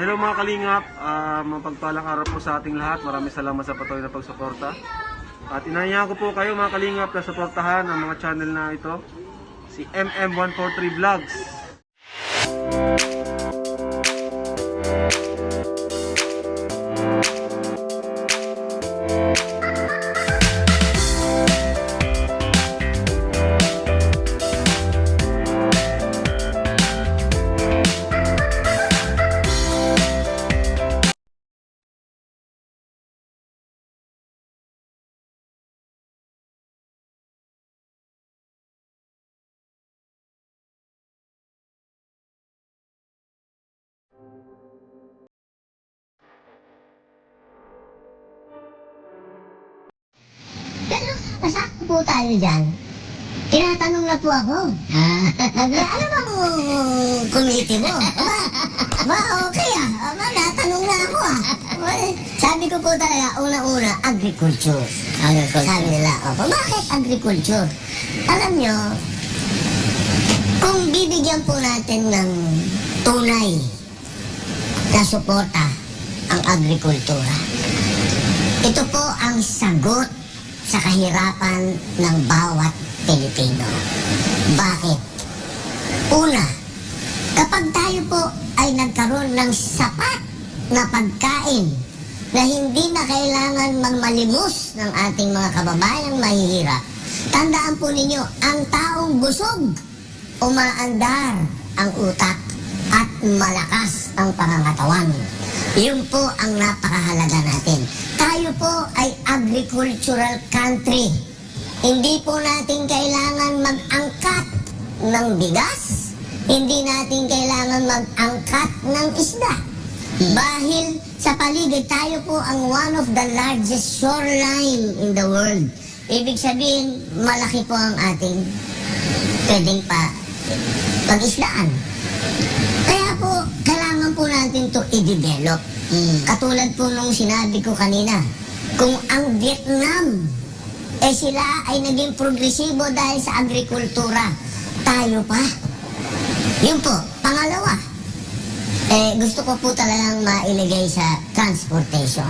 Hello mga kalingap, mapagpalang araw po sa ating lahat. Maraming salamat sa patuloy na pagsuporta. At inaanyahan ko po kayo mga kalingap na suportahan ang mga channel na ito, si MM143 Vlogs. Pero, nasaan po tayo dyan? Tinatanong na po ako. Ano bang community mo? Okay natanong na ako Sabi ko po talaga, una-una, agriculture. Sabi nila, bakit agriculture? Alam nyo, kung bibigyan po natin ng tunay na suporta ang agrikultura, ito po ang sagot sa kahirapan ng bawat Pilipino. Bakit? Una, kapag tayo po ay nagkaroon ng sapat na pagkain na hindi na kailangan magmalimos ng ating mga kababayang mahihirap, tandaan po ninyo, ang taong busog, umaandar ang utak at malakas ang pangangatawan. Yun po ang napakahalaga natin. Tayo po ay agricultural country. Hindi po natin kailangan mag-angkat ng bigas. Hindi natin kailangan mag-angkat ng isda. Dahil sa paligid, tayo po ang one of the largest shoreline in the world. Ibig sabihin, malaki po ang ating pwedeng pag-isdaan. Kaya po, kailangan po natin to i-develop. Katulad po nung sinabi ko kanina, kung ang Vietnam, sila ay naging progresibo dahil sa agrikultura, tayo pa. Yun po, pangalawa, gusto ko po talagang mailigay sa transportation.